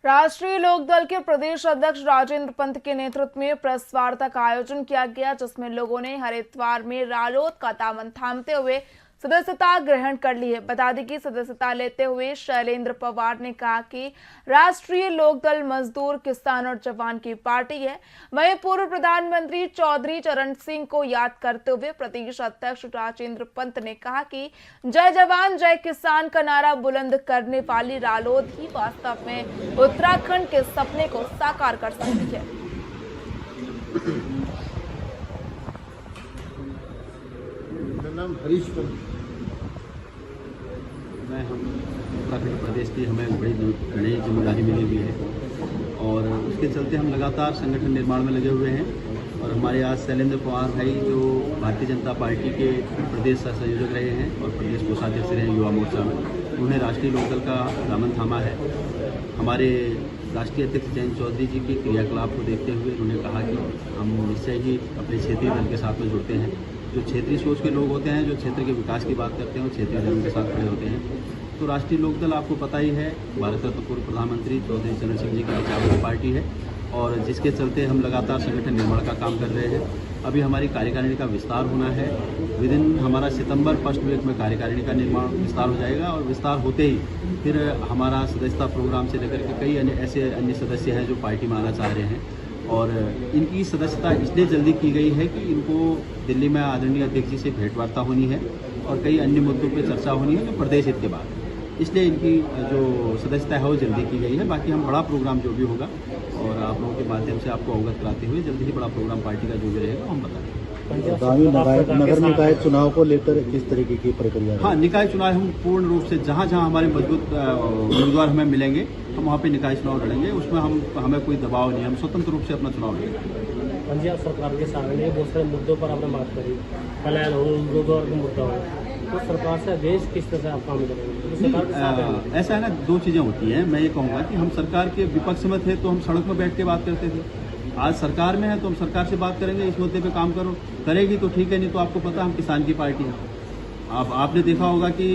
राष्ट्रीय लोकदल के प्रदेश अध्यक्ष राजेंद्र पंत के नेतृत्व में प्रेस वार्ता का आयोजन किया गया, जिसमें लोगों ने हरिद्वार में रालोद का दामन थामते हुए सदस्यता ग्रहण कर ली है। बता दें कि सदस्यता लेते हुए शैलेंद्र पवार ने कहा कि राष्ट्रीय लोकदल मजदूर, किसान और जवान की पार्टी है। वहीं पूर्व प्रधानमंत्री चौधरी चरण सिंह को याद करते हुए प्रदेश अध्यक्ष राजेंद्र पंत ने कहा कि जय जवान जय किसान का नारा बुलंद करने वाली रालोद ही वास्तव में उत्तराखंड के सपने को साकार कर सकती है। मेरा नाम हरीश पंत। हम उत्तराखंड प्रदेश की हमें बड़ी नई जिम्मेदारी मिली हुई है और उसके चलते हम लगातार संगठन निर्माण में लगे हुए हैं। और हमारे आज शैलेंद्र पवार भाई जो भारतीय जनता पार्टी के प्रदेश संयोजक रहे हैं और प्रदेश कोषाध्यक्ष रहे हैं युवा मोर्चा में, उन्होंने राष्ट्रीय लोकदल का दामन थामा है। हमारे राष्ट्रीय अध्यक्ष जयंत चौधरी जी की क्रियाकलाप को देखते हुए उन्होंने कहा कि हम निश्चय ही अपने क्षेत्रीय दल के साथ में जुड़ते हैं। जो क्षेत्रीय सोच के लोग होते हैं, जो क्षेत्र के विकास की बात करते हैं, वो क्षेत्रीय दलों के साथ खड़े होते हैं। तो राष्ट्रीय लोकदल आपको पता ही है, भारत रत्न पूर्व प्रधानमंत्री चौधरी चरण सिंह जी की विचारों की पार्टी है और जिसके चलते हम लगातार संगठन निर्माण का काम कर रहे हैं। अभी हमारी कार्यकारिणी का विस्तार होना है। विदिन हमारा सितंबर फर्स्ट वीक में कार्यकारिणी का निर्माण विस्तार हो जाएगा और विस्तार होते ही फिर हमारा सदस्यता प्रोग्राम से लेकर के कई अन्य सदस्य हैं जो पार्टी में आना चाह रहे हैं। और इनकी सदस्यता इसलिए जल्दी की गई है कि इनको दिल्ली में आदरणीय अध्यक्ष जी से भेंट वार्ता होनी है और कई अन्य मुद्दों पर चर्चा होनी है जो प्रदेश हित के बाद है, इसलिए इनकी जो सदस्यता है वो जल्दी की गई है। बाकी हम बड़ा प्रोग्राम जो भी होगा और आप लोगों के माध्यम से आपको अवगत कराते हुए जल्दी ही बड़ा प्रोग्राम पार्टी का जो भी रहेगा हम बताएंगे। आगामी नगर निकाय चुनाव को लेकर किस तरीके की प्रक्रिया? हाँ, निकाय चुनाव हम पूर्ण रूप से जहाँ हमारे मजबूत उम्मीदवार हमें मिलेंगे हम वहाँ पे निकाय चुनाव लड़ेंगे। उसमें हमें कोई दबाव नहीं, हम स्वतंत्र रूप से अपना चुनाव लड़ेंगे। पंजाब सरकार के सामने बहुत सारे मुद्दों पर आपने बात करी, पलायन हो, रोजगार का मुद्दा हो, तो सरकार से देश किस तरह से आप काम करेंगे? ऐसा है ना, दो चीज़ें होती हैं। मैं ये कहूँगा कि हम सरकार के विपक्ष में थे तो हम सड़क में बैठ के बात करते थे। आज सरकार में है तो हम सरकार से बात करेंगे, इस मुद्दे पे काम करेगी तो ठीक है, नहीं तो आपको पता हम किसान की पार्टी है। आपने देखा होगा कि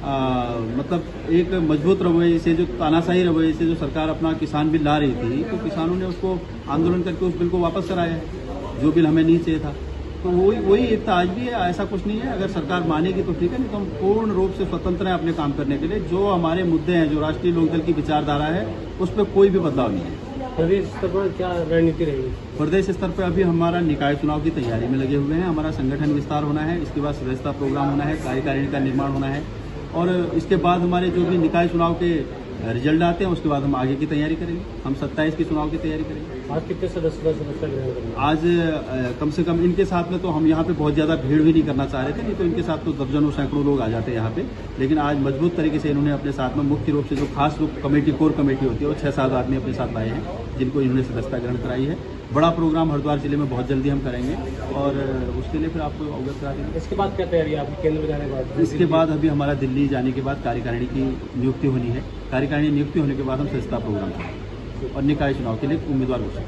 मतलब एक मजबूत रवैये से, जो तानाशाही रवैये से जो सरकार अपना किसान बिल ला रही थी, तो किसानों ने उसको आंदोलन करके उस बिल को वापस कराया है, जो बिल हमें नहीं चाहिए था। तो वही एक था, आज भी है, ऐसा कुछ नहीं है। अगर सरकार मानेगी तो ठीक है, नहीं तो हम पूर्ण रूप से स्वतंत्र हैं अपने काम करने के लिए। जो हमारे मुद्दे हैं, जो राष्ट्रीय लोकदल की विचारधारा है, उस पर कोई भी बदलाव नहीं है। प्रदेश स्तर पर क्या रणनीति रहेगी? प्रदेश स्तर पर अभी हमारा निकाय चुनाव की तैयारी में लगे हुए हैं। हमारा संगठन विस्तार होना है, इसके बाद सदस्यता प्रोग्राम होना है, कार्यकारिणी का निर्माण होना है और इसके बाद हमारे जो भी निकाय चुनाव के रिजल्ट आते हैं उसके बाद हम आगे की तैयारी करेंगे। हम 27 के चुनाव की तैयारी करेंगे। आज कितने सदस्य करेंगे? आज कम से कम इनके साथ में तो हम यहाँ पे बहुत ज़्यादा भीड़ भी नहीं करना चाह रहे थे, नहीं तो इनके साथ तो दर्जनों सैकड़ों लोग आ जाते हैं यहाँ पे। लेकिन आज मजबूत तरीके से इन्होंने अपने साथ में मुख्य रूप से जो खास कमेटी, कोर कमेटी होती है, वो 6-7 आदमी अपने साथ लाए हैं जिनको इन्होंने सदस्यता ग्रहण कराई है। बड़ा प्रोग्राम हरिद्वार जिले में बहुत जल्दी हम करेंगे और उसके लिए फिर आपको अवगत करा देंगे। इसके बाद क्या तैयारी है आपकी केंद्र में जाने के बाद? इसके बाद अभी हमारा दिल्ली जाने के बाद कार्यकारिणी की नियुक्ति होनी है। कार्यकारिणी नियुक्ति होने के बाद हम सदस्यता प्रोग्राम करेंगे और निकाय चुनाव के लिए उम्मीदवार घोषित।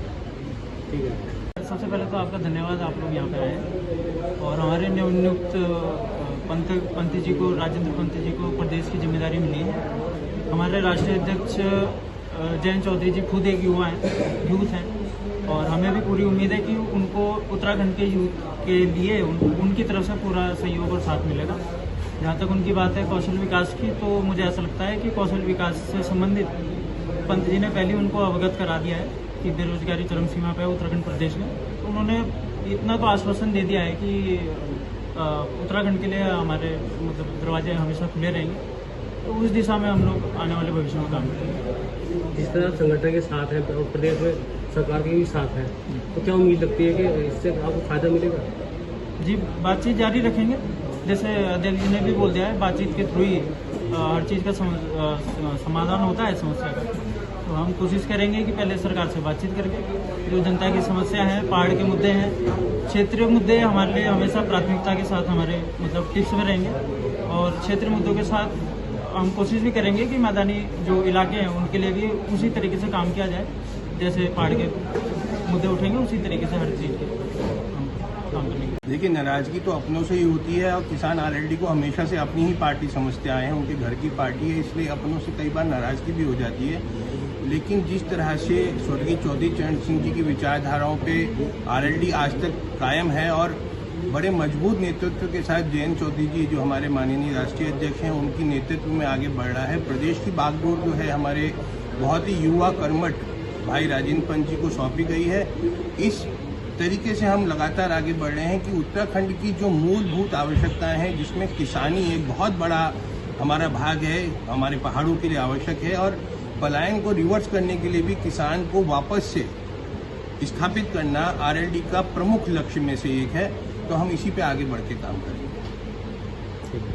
ठीक है, सबसे पहले तो आपका धन्यवाद, आप लोग यहाँ पर आए और हमारे नवनियुक्त पंत जी को, राजेंद्र पंत जी को प्रदेश की जिम्मेदारी मिली है। हमारे राष्ट्रीय अध्यक्ष जयंत चौधरी जी खुद एक यूथ हैं और हमें भी पूरी उम्मीद है कि उनको उत्तराखंड के यूथ के लिए उनकी तरफ से पूरा सहयोग और साथ मिलेगा। जहाँ तक उनकी बात है कौशल विकास की, तो मुझे ऐसा लगता है कि कौशल विकास से संबंधित पंत जी ने पहले उनको अवगत करा दिया है कि बेरोजगारी चरम सीमा पर है उत्तराखंड प्रदेश में। तो उन्होंने इतना तो आश्वासन दे दिया है कि उत्तराखंड के लिए हमारे मतलब दरवाजे हमेशा खुले रहेंगे। तो उस दिशा में हम लोग आने वाले भविष्य में काम करेंगे। जिस तरह संगठन के साथ है और प्रदेश में सरकार के भी साथ है, तो क्या उम्मीद लगती है कि इससे आपको फायदा मिलेगा? जी, बातचीत जारी रखेंगे। जैसे अध्यक्ष जी ने भी बोल दिया है, बातचीत के थ्रू ही हर चीज़ का समाधान होता है समस्या का। तो हम कोशिश करेंगे कि पहले सरकार से बातचीत करके जो जनता की समस्या है, पहाड़ के मुद्दे हैं, क्षेत्रीय मुद्दे हमारे लिए हमेशा प्राथमिकता के साथ हमारे मतलब टिप्स में रहेंगे और क्षेत्रीय मुद्दों के साथ हम कोशिश भी करेंगे कि मैदानी जो इलाके हैं उनके लिए भी उसी तरीके से काम किया जाए। जैसे पहाड़ के मुद्दे उठेंगे उसी तरीके से हर चीज़ के हम काम करेंगे। देखिए, नाराजगी तो अपनों से ही होती है और किसान आरएलडी को हमेशा से अपनी ही पार्टी समझते आए हैं, उनके घर की पार्टी है, इसलिए अपनों से कई बार नाराजगी भी हो जाती है। लेकिन जिस तरह से स्वर्गीय चौधरी चरण सिंह जी की विचारधाराओं पे आरएलडी आज तक कायम है और बड़े मजबूत नेतृत्व के साथ जयंत चौधरी जी जो हमारे माननीय राष्ट्रीय अध्यक्ष हैं उनकी नेतृत्व में आगे बढ़ रहा है। प्रदेश की बागडोर जो है हमारे बहुत ही युवा कर्मठ भाई राजेंद्र पंत जी को सौंपी गई है। इस तरीके से हम लगातार आगे बढ़ रहे हैं कि उत्तराखंड की जो मूलभूत आवश्यकताएं हैं जिसमें किसानी एक बहुत बड़ा हमारा भाग है, हमारे पहाड़ों के लिए आवश्यक है और पलायन को रिवर्स करने के लिए भी किसान को वापस से स्थापित करना आरएलडी का प्रमुख लक्ष्य में से एक है। तो हम इसी पे आगे बढ़ के काम करेंगे।